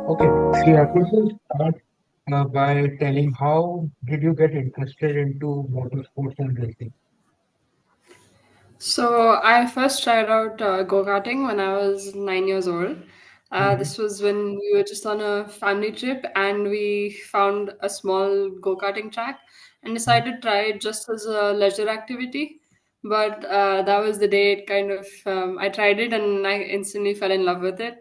Okay, Shriya, could you start by telling how did you get interested into motorsports and racing? So I first tried out go-karting when I was 9 years old. Hmm. This was when we were just on a family trip and we found a small go-karting track and decided to try it just as a leisure activity. But that was the day it kind of I tried it and I instantly fell in love with it.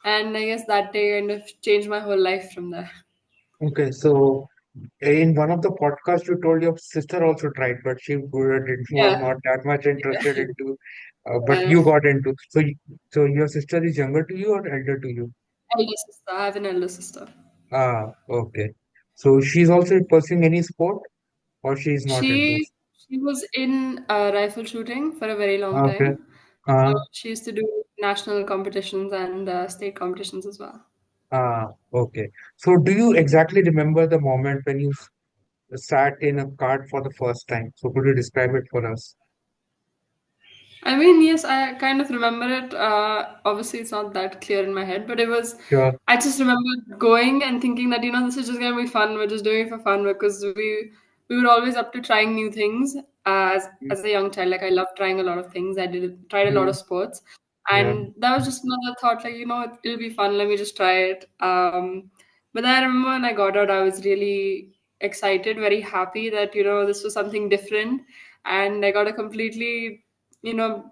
And I guess that day kind of changed my whole life from there. Okay, so in one of the podcasts, you told your sister also tried, but was Yeah, not that much interested into, but yeah. you got into. So your sister is younger to you or elder to you? Elder sister. I have an elder sister. Ah, okay. So she's also pursuing any sport or she's not into? She she was in rifle shooting for a very long Okay. time. So Uh, she used to do national competitions and state competitions as well. okay. So do you exactly remember the moment when you sat in a cart for the first time? So could you describe it for us? I mean, yes, I kind of remember it. Obviously, it's not that clear in my head, but it was. Sure. I just remember going and thinking that this is just gonna be fun. We're just doing it for fun because we were always up to trying new things. As a young child, like I loved trying a lot of things. Tried a lot Mm-hmm. of sports, Yeah. and that was just another thought. Like it'll be fun. Let me just try it. But then I remember when I got out, I was really excited, very happy that this was something different, and I got a completely you know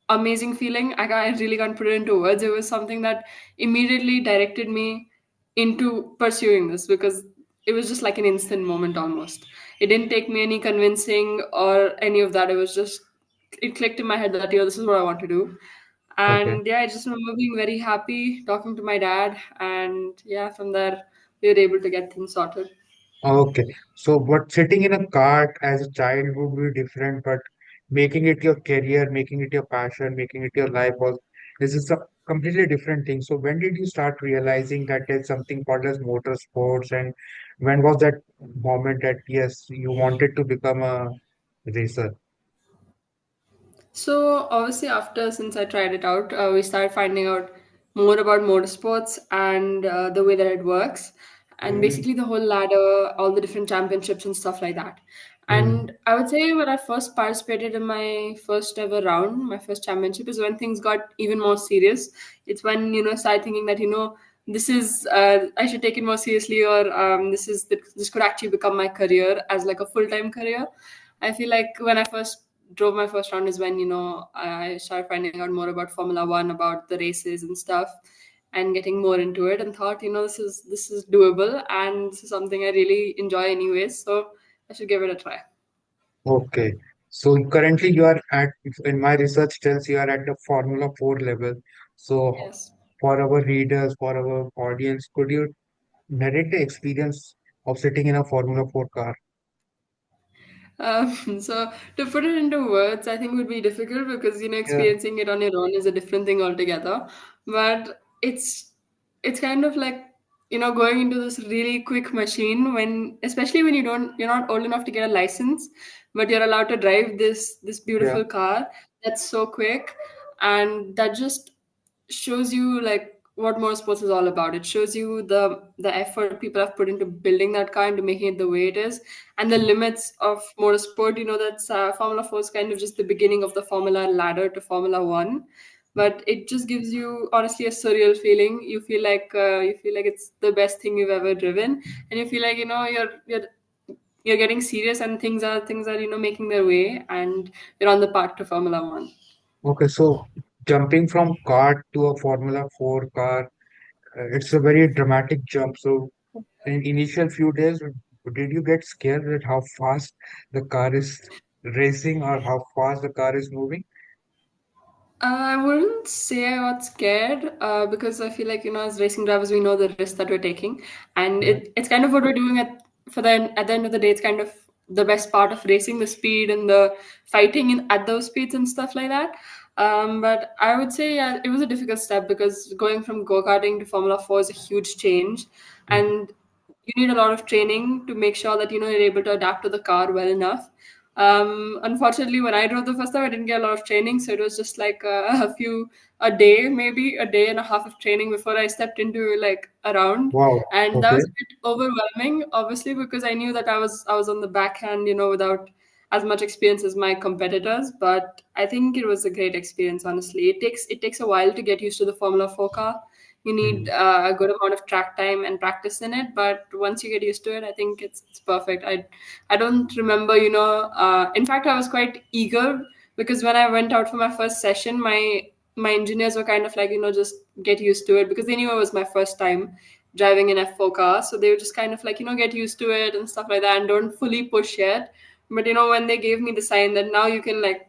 amazing feeling. I really can't put it into words. It was something that immediately directed me into pursuing this because it was just like an instant moment almost. It didn't take me any convincing or any of that. It was just it clicked in my head that this is what I want to do. Okay. And yeah, I just remember being very happy talking to my dad, and yeah, from there we were able to get things sorted. Okay. So, but sitting in a cart as a child would be different, but making it your career, making it your passion, making it your life was this is a completely different thing. So, when did you start realizing that there's something called as motorsports, and when was that moment that yes, you wanted to become a racer? So obviously, after since I tried it out, we started finding out more about motorsports and the way that it works, and Mm-hmm. basically the whole ladder, all the different championships and stuff like that. Mm-hmm. And I would say when I first participated in my first ever round, my first championship is when things got even more serious. It's when I started thinking that this is I should take it more seriously, or this could actually become my career as like a full time career. I feel like when I first drove my first round is when I started finding out more about Formula One, about the races and stuff, and getting more into it. And thought, this is doable, and this is something I really enjoy anyways. So I should give it a try. Okay. So currently you are at, in my research tells you are at the Formula 4 level. So Yes. for our readers, for our audience, could you narrate the experience of sitting in a Formula 4 car? So to put it into words, I think would be difficult because Yeah, experiencing it on your own is a different thing altogether. But it's kind of like going into this really quick machine when, especially when you're not old enough to get a license, but you're allowed to drive this yeah. beautiful car that's so quick, and that just shows you like what motorsports is all about. It shows you the effort people have put into building that car, into making it the way it is, and the limits of motorsport. That's Formula 4 is kind of just the beginning of the Formula ladder to Formula 1, but it just gives you honestly a surreal feeling. You feel like it's the best thing you've ever driven, and you feel like you're getting serious, and things are making their way, and you're on the path to Formula 1. Okay, so jumping from car to a Formula 4 car, it's a very dramatic jump. So in initial few days, did you get scared at how fast the car is racing or how fast the car is moving? I wouldn't say I got scared because I feel like as racing drivers we know the risk that we're taking, and Yeah. it's kind of what we're doing at the end of the day. It's kind of the best part of racing, the speed and the fighting at those speeds and stuff like that. But I would say yeah, it was a difficult step because going from go karting to Formula 4 is a huge change, Mhm. and you need a lot of training to make sure that you're able to adapt to the car well enough. Unfortunately, when I drove the first time, I didn't get a lot of training, so it was just like a day, maybe a day and a half of training before I stepped into like a round, Wow. and that Okay. was a bit overwhelming, obviously, because I knew that I was on the backhand, without as much experience as my competitors. But I think it was a great experience. Honestly, it takes a while to get used to the Formula 4 car. You need Mm, a good amount of track time and practice in it, but once you get used to it, I think it's perfect. I don't remember, in fact, I was quite eager because when I went out for my first session, my engineers were kind of like, just get used to it because they knew it was my first time driving an F4 car. So they were just kind of like, get used to it and stuff like that and don't fully push yet. But, when they gave me the sign that now you can like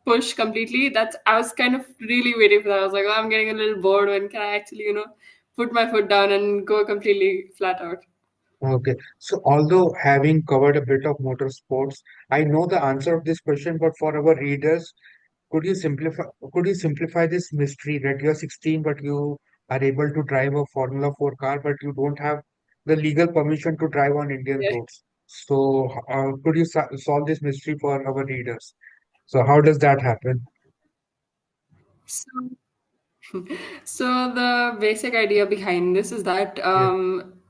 push completely, I was kind of really waiting for that. I was like, oh, I'm getting a little bored. When can I actually, put my foot down and go completely flat out? okay. So although having covered a bit of motorsports, I know the answer of this question, but for our readers, could you simplify this mystery that you're 16 but you are able to drive a Formula 4 car but you don't have the legal permission to drive on Indian Yeah. roads. So could you solve this mystery for our readers? So how does that happen? So So the basic idea behind this is that Yeah.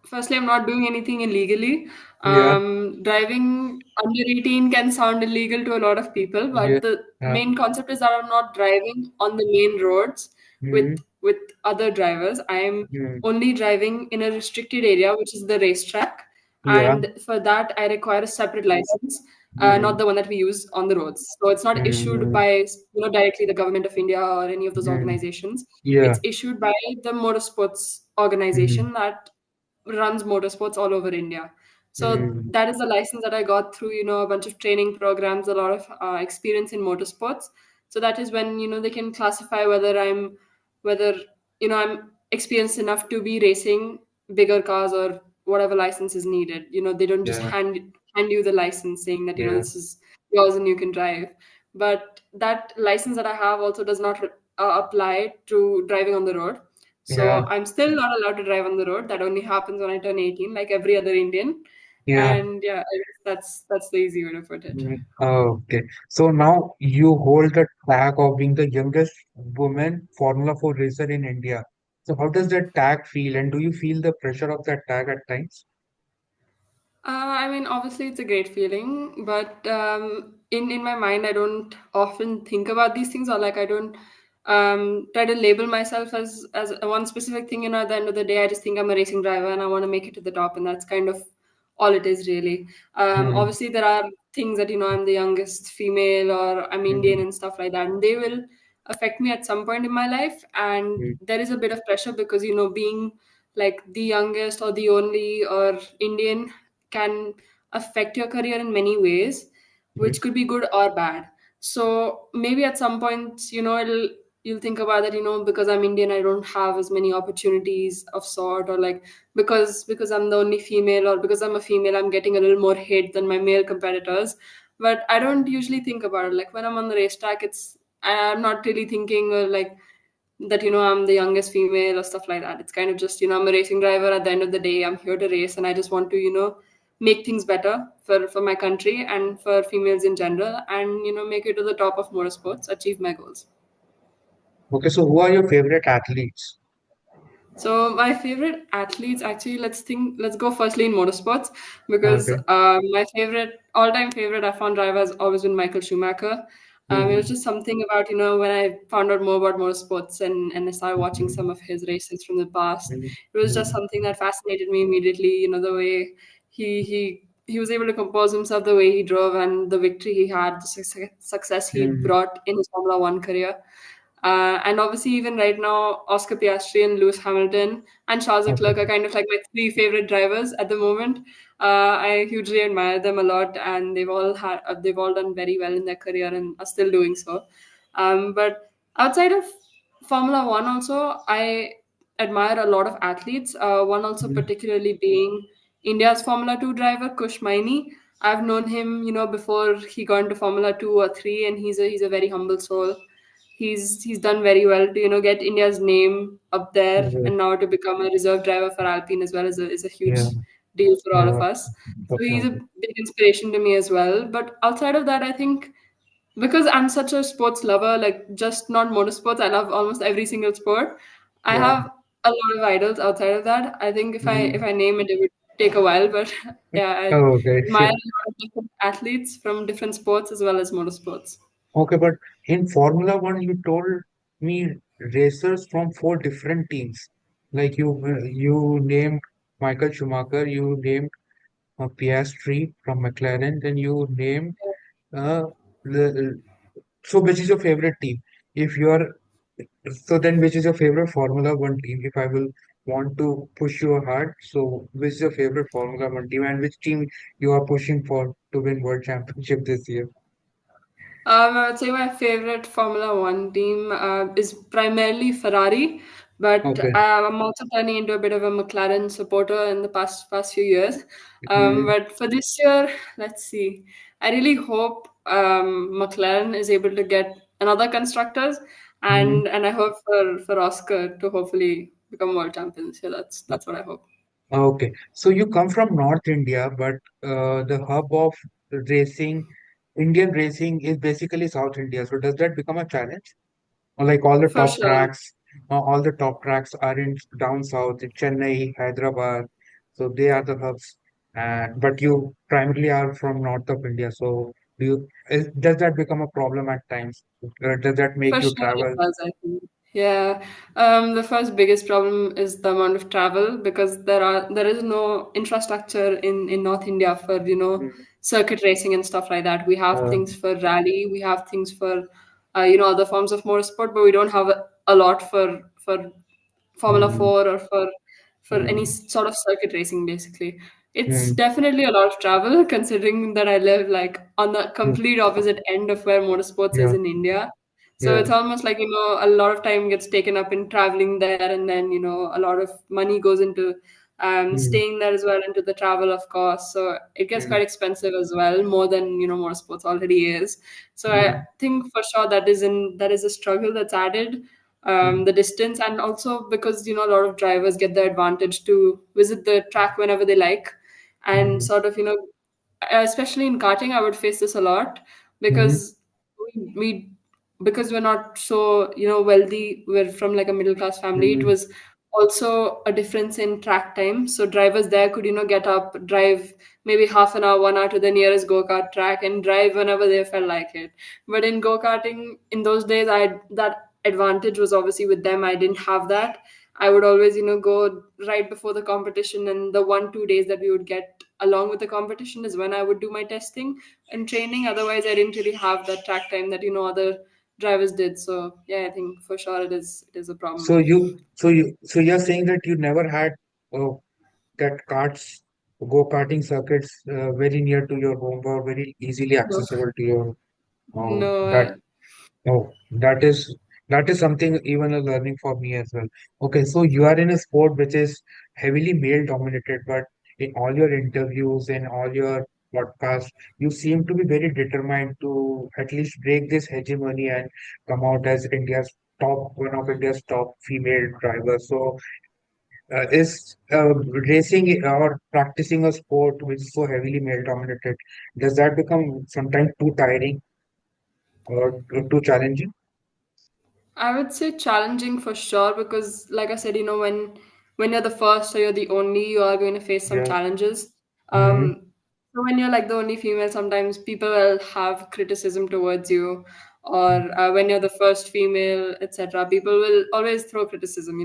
firstly, I'm not doing anything illegally. Yeah. Driving under 18 can sound illegal to a lot of people, Yeah. but the Yeah. main concept is that I'm not driving on the main roads with Mm, with other drivers. I'm mm, only driving in a restricted area, which is the racetrack, yeah. and for that I require a separate license, not Mm, the one that we use on the roads. So it's not issued mm, by directly the government of India or any of those mm, organizations. yeah. It's issued by the Motorsports Mm, organization that runs motorsports all over India. So mm, that is the license that I got through, a bunch of training programs, a lot of experience in motorsports. So that is when, they can classify whether, I'm experienced enough to be racing bigger cars or whatever license is needed. They don't just yeah. hand you the license saying that, Yeah. this is yours and you can drive. But that license that I have also does not apply to driving on the road. Yeah. So I'm still not allowed to drive on the road. That only happens when I turn 18, like every other Indian. Yeah. And yeah, I guess that's the easy way to put it. Okay. So now you hold the tag of being the youngest woman Formula 4 racer in India. So how does that tag feel? And do you feel the pressure of that tag at times? I mean, obviously, it's a great feeling, but in my mind, I don't often think about these things, or like I don't try to label myself as one specific thing. At the end of the day, I just think I'm a racing driver and I want to make it to the top, and that's kind of all it is, really. Mm, Obviously, there are things that I'm the youngest female or I'm Indian mm, and stuff like that, and they will affect me at some point in my life, and mm, there is a bit of pressure because being like the youngest or the only or Indian can affect your career in many ways, mm, which could be good or bad. So maybe at some point, you'll think about that, because I'm Indian, I don't have as many opportunities of sort, or like because I'm the only female, or because I'm a female, I'm getting a little more hate than my male competitors. But I don't usually think about it. Like when I'm on the racetrack, I'm not really thinking like that I'm the youngest female or stuff like that. It's kind of just I'm a racing driver. At the end of the day, I'm here to race, and I just want to make things better for my country and for females in general, and make it to the top of motorsports, achieve my goals. okay. So who are your favorite athletes? So my favorite athletes, actually, let's go firstly in motorsports, because Okay. my favorite, all-time favorite F1 driver has always been Michael Schumacher. It was Mm, just something about when I found out more about motorsports, and I started watching mm, some of his races from the past. mm, It was just mm, something that fascinated me immediately. The way he was able to compose himself, the way he drove, and the victory he had, the success he mm. brought in his Formula One career. And obviously, even right now, Oscar Piastri and Lewis Hamilton and Charles Okay. Leclerc are kind of like my three favorite drivers at the moment. I hugely admire them a lot, and they've all done very well in their career and are still doing so. But outside of Formula One, also I admire a lot of athletes. One also Mm, particularly being India's Formula Two driver Kush Maini. I've known him, before he got into Formula Two or Three, and he's a very humble soul. He's done very well to get India's name up there, yeah. and now to become a reserve driver for Alpine as well is a Yeah. huge deal for all of Yeah. us. So Okay. he's a Okay. big inspiration to me as well. But outside of that, I think because I'm such a sports lover, like just not motorsports, I love almost every single sport. I Yeah. have a lot of idols outside of that. I think if Mm. I name it, it would take a while, but yeah, I Okay. admire Sure. a lot of different athletes from different sports as well as motorsports. Okay, but in Formula One, you told me racers from four different teams. Like you named Michael Schumacher, you named Piastri from McLaren, then you named uh, the, so which is your favorite team? If you are so then which is your favorite Formula One team? If I will want to push you hard, so which is your favorite Formula One team and which team you are pushing for to win World Championship this year? I would say my favorite Formula One team is primarily Ferrari, but Okay. I'm also turning into a bit of a McLaren supporter in the past few years. Mm, But for this year, let's see. I really hope McLaren is able to get another constructors, mm. and I hope for Oscar to hopefully become world champions. So that's what I hope. Okay, so you come from North India, but the hub of racing, Indian racing is basically South India. So does that become a challenge? Or like For sure. all the top tracks are in down south, in Chennai, Hyderabad. So they are the hubs. But you primarily are from north of India. So does that become a problem at times? Does that make For you sure it travel? does, I think. Yeah. The first biggest problem is the amount of travel because there is no infrastructure in North India for, Mm, circuit racing and stuff like that. We have uh, things for rally, we have things for other forms of motorsport, but we don't have a lot for Formula mm, 4 or for any mm, sort of circuit racing basically. It's mm, definitely a lot of travel considering that I live like on the mm, complete opposite end of where motorsports is yeah, in India. So yeah. it's almost like, a lot of time gets taken up in traveling there, and then, a lot of money goes into Mm, staying there as well, into the travel, of course. So it gets mm, quite expensive as well, more than, motorsports already is. So I mm, think for sure that is a struggle that's added, mm, the distance, and also because, a lot of drivers get the advantage to visit the track whenever they like, and mm, sort of, especially in karting, I would face this a lot mm, because we because we're not so wealthy, we're from like a middle class family. It mm, was also a difference in track time, so drivers there could get up, drive maybe half an hour, 1 hour to the nearest go-kart track and drive whenever they felt like it. But in go-karting in those days, I that advantage was obviously with them. I didn't have that. I would always go right before the competition, and the 1 2 days that we would get along with the competition is when I would do my testing and training. Otherwise, I didn't really have that track time that other drivers did. So yeah, I think for sure it is a problem. so you're saying that you never had uh, that go-karting circuits very near to your home or very easily No, accessible to your no, that oh that is something even a learning for me as well. Okay, so you are in a sport which is heavily male dominated, but in all your interviews and all your podcasts, you seem to be very determined to at least break this hegemony and come out as one of India's top female drivers. So is racing or practicing a sport which is so heavily male dominated, does that become sometimes too tiring or too challenging? I would say challenging for sure because, like I said, when you're the first or you're the only, you are going to face some Yeah. challenges. Mm-hmm. So when you're like the only female, sometimes people will have criticism towards you, or when you're the first female, etc. People will always throw criticism.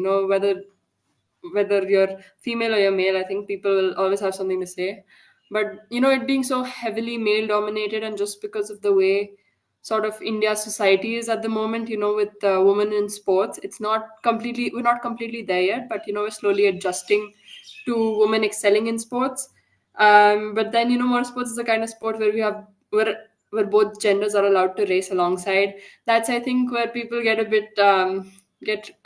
Whether you're female or you're male, I think people will always have something to say. But it being so heavily male dominated, and just because of the way sort of India's society is at the moment, with women in sports, we're not completely there yet, but we're slowly adjusting to women excelling in sports. But then motorsports is the kind of sport where both genders are allowed to race alongside. That's, I think, where people get a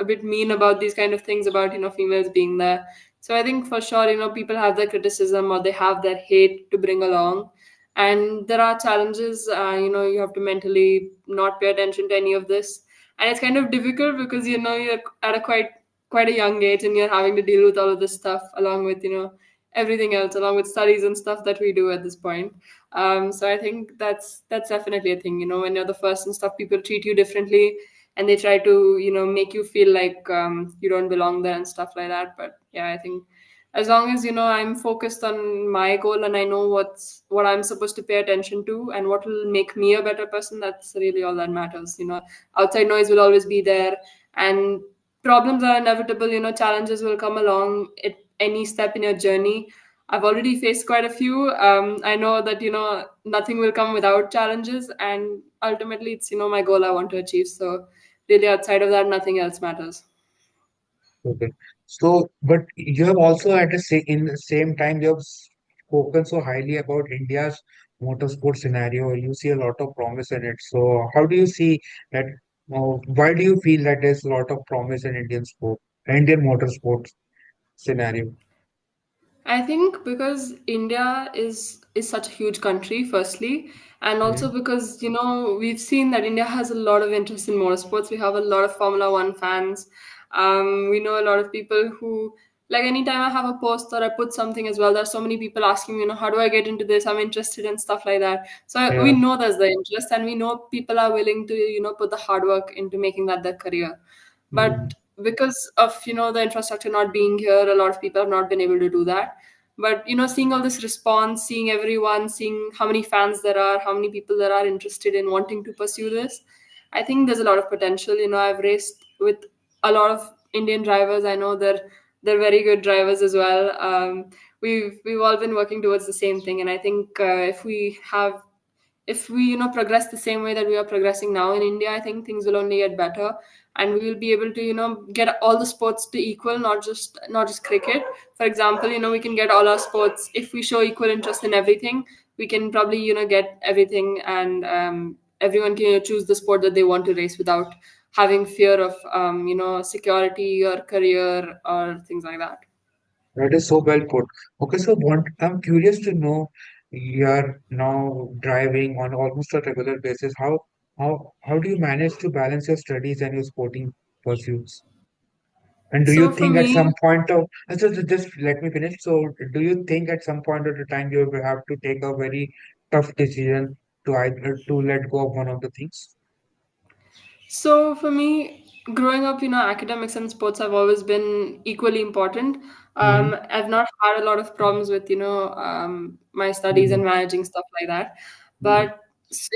bit mean about these kind of things about females being there. So I think for sure people have their criticism or they have their hate to bring along, and there are challenges. You have to mentally not pay attention to any of this, and it's kind of difficult because you're at a quite a young age, and you're having to deal with all of this stuff along with everything else, along with studies and stuff that we do at this point. So I think that's definitely a thing. When you're the first and stuff, people treat you differently, and they try to make you feel like you don't belong there and stuff like that. But yeah, I think as long as I'm focused on my goal and I know what I'm supposed to pay attention to and what will make me a better person, that's really all that matters. Outside noise will always be there, and problems are inevitable. Challenges will come along at any step in your journey. I've already faced quite a few. I know that nothing will come without challenges, and ultimately it's my goal I want to achieve. So really, outside of that, nothing else matters. Okay. So, but you have also at the in the same time you have spoken so highly about India's motorsport scenario. You see a lot of promise in it. So, how do you see that? Why do you feel that there's a lot of promise in Indian sport, Indian motorsport scenario? I think because India is such a huge country, firstly, and also Mm, because we've seen that India has a lot of interest in motorsports. We have a lot of Formula One fans. We know a lot of people who, like, anytime I have a post or I put something as well, there's so many people asking me, how do I get into this? I'm interested in stuff like that. So we yeah. know there's the interest, and we know people are willing to put the hard work into making that their career. Mm, But because of the infrastructure not being here, a lot of people have not been able to do that. But seeing all this response, seeing everyone, seeing how many fans there are, how many people there are interested in wanting to pursue this, I think there's a lot of potential. I've raced with a lot of Indian drivers. I know they're very good drivers as well. We've all been working towards the same thing, and I think if we progress the same way that we are progressing now in India, I think things will only get better, and we will be able to get all the sports to equal, not just cricket. For example, we can get all our sports. If we show equal interest in everything, we can probably get everything, and everyone can choose the sport that they want to race without having fear of security or career or things like that. that is so well put. Okay, so I'm curious to know, you're now driving on almost a regular basis. How do you manage to balance your studies and your sporting pursuits? And do you So for think at some me, point of just let me finish. So do you think at some point of the time you will have to take a very tough decision to either to let go of one of the things? So for me, growing up, academics and sports have always been equally important. Mm-hmm. I've not had a lot of problems with, my studies Mm-hmm. and managing stuff like that. But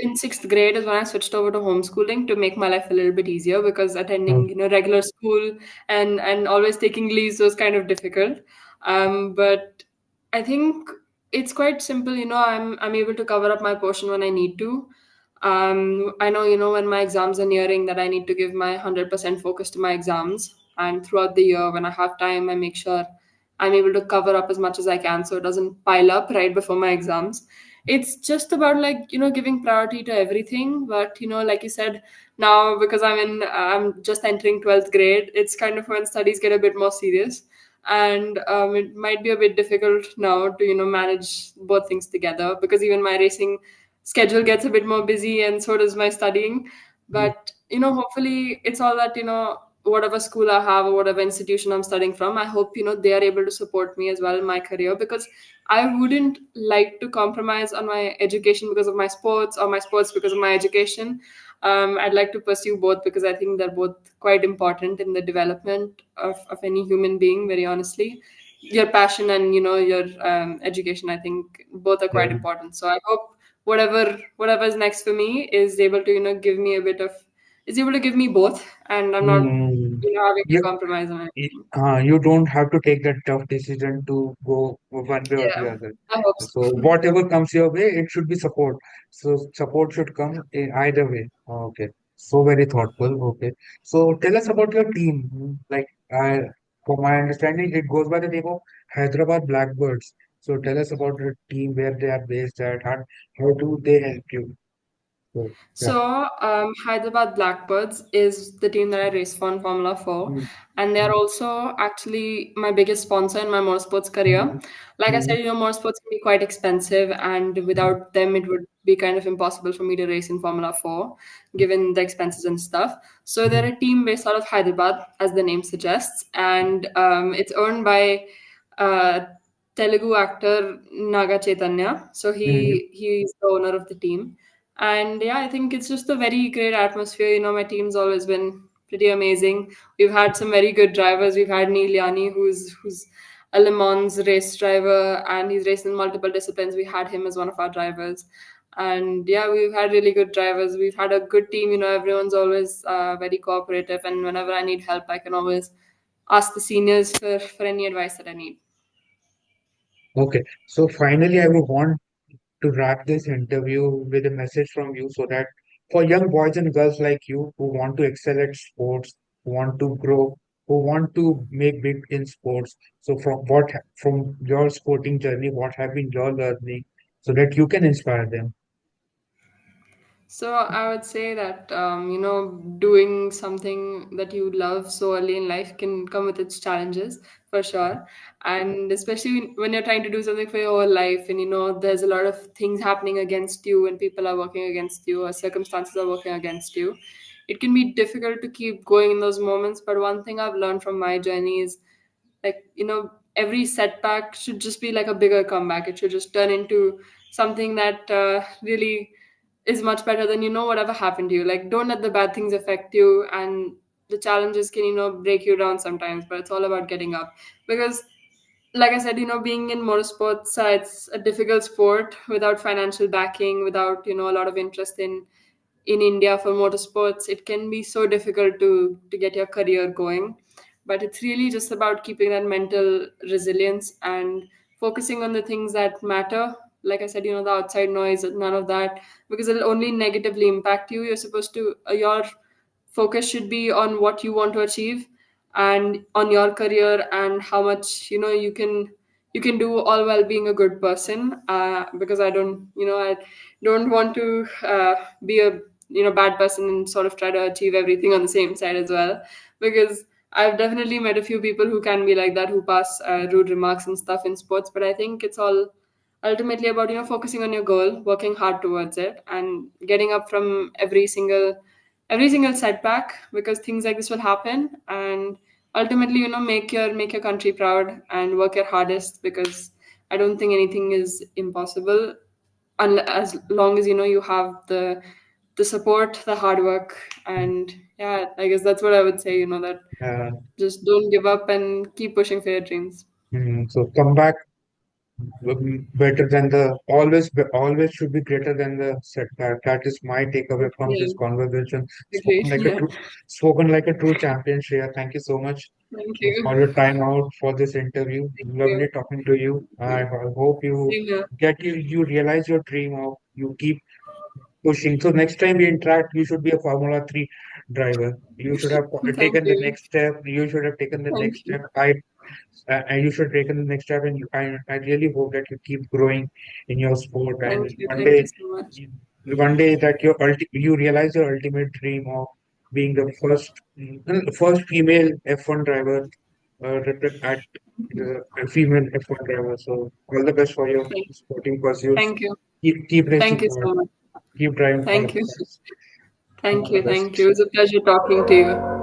in sixth grade is when I switched over to homeschooling to make my life a little bit easier, because attending, Mm-hmm. regular school and always taking leaves was kind of difficult. But I think it's quite simple. I'm able to cover up my portion when I need to. I know, when my exams are nearing, that I need to give my 100% focus to my exams. And throughout the year, when I have time, I make sure I'm able to cover up as much as I can so it doesn't pile up right before my exams. It's just about, like, giving priority to everything. But, like you said, now because I'm just entering 12th grade, it's kind of when studies get a bit more serious. And it might be a bit difficult now to, manage both things together, because even my racing schedule gets a bit more busy, and so does my studying. But hopefully it's all that, whatever school I have or whatever institution I'm studying from, I hope they are able to support me as well in my career, because I wouldn't like to compromise on my education because of my sports, or my sports because of my education. I'd like to pursue both, because I think they're both quite important in the development of any human being, very honestly. Your passion and your education, I think both are quite Yeah. important. So I hope whatever is next for me is able to give me a bit of is able to give me both, and I'm not Mm. having to You, compromise on anything. you don't have to take that tough decision to go one way or the Yeah, other. I hope So so. whatever comes your way, it should be support. So support should come in either way. Okay. So very thoughtful. Okay. So tell us about your team. Like for my understanding, it goes by the name of Hyderabad Blackbirds. So tell us about your team, where they are based at, and how do they help you? So yeah. So, Hyderabad Blackbirds is the team that I race for in Formula 4, Mm, and they are mm, also actually my biggest sponsor in my motorsports career. mm, Like I mm, said, motorsports can be quite expensive, and mm, without them, it would be kind of impossible for me to race in Formula 4, given the expenses and stuff. So, they're mm, a team based out of Hyderabad, as the name suggests, and it's owned by uh, Telugu actor Naga Chaitanya. So Hmm. he's the owner of the team. And yeah, I think it's just a very great atmosphere. You know, my team's always been pretty amazing. We've had some very good drivers. We've had Neil Yani, who's a Le Mans race driver, and he's raced in multiple disciplines. We had him as one of our drivers. And yeah, we've had really good drivers. We've had a good team. You know, everyone's always very cooperative. And whenever I need help, I can always ask the seniors for any advice that I need. Okay, so finally, I would want to wrap this interview with a message from you so that for young boys and girls like you who want to excel at sports, who want to grow, who want to make big in sports, so from your sporting journey, what have been your learning so that you can inspire them? So I would say that doing something that you love so early in life can come with its challenges for sure, and especially when you're trying to do something for your whole life, and there's a lot of things happening against you, and people are working against you, or circumstances are working against you. It can be difficult to keep going in those moments. But one thing I've learned from my journey is, like, every setback should just be like a bigger comeback. It should just turn into something that really is much better than whatever happened to you. Like, don't let the bad things affect you, and the challenges can break you down sometimes, but it's all about getting up. Because, like I said, being in motorsports, it's a difficult sport without financial backing, without a lot of interest in India for motorsports. It can be so difficult to get your career going. But it's really just about keeping that mental resilience and focusing on the things that matter. Like I said, the outside noise, none of that, because it'll only negatively impact you. You're supposed to your focus should be on what you want to achieve, and on your career, and how much you can do, all while being a good person. Because I don't want to be a bad person and sort of try to achieve everything on the same side as well. Because I've definitely met a few people who can be like that, who pass rude remarks and stuff in sports. But I think it's all ultimately about focusing on your goal, working hard towards it, and getting up from every single setback, because things like this will happen. And ultimately, make your country proud and work your hardest, because I don't think anything is impossible, as long as you have the support, the hard work. And yeah, I guess that's what I would say, that Uh, just don't give up and keep pushing for your dreams. so come back better than the always should be greater than the setback. That is my takeaway from Yeah, this conversation. agreed. Yeah, Spoken like a true champion, Shreya. Thank you so much thank you. for your time out for this interview. Thank Lovely you. talking to you. I hope you Same here. you realize your dream of you keep pushing. So next time we interact, you should be a Formula 3 driver. You should have Thank taken the you. next step. You should have taken the Thank next you. step. And you should take the next step. And I really hope that you keep growing in your sport. Thank And you. Thank you so much. one day that you realize your ultimate dream of being the first female F1 driver at a female F1 driver. So all the best for your Thank, sporting pursuits. thank you. Keep racing Thank you hard. so much. Keep driving Thank fast. you. All Thank the you. Thank you. best. It was a pleasure talking to you.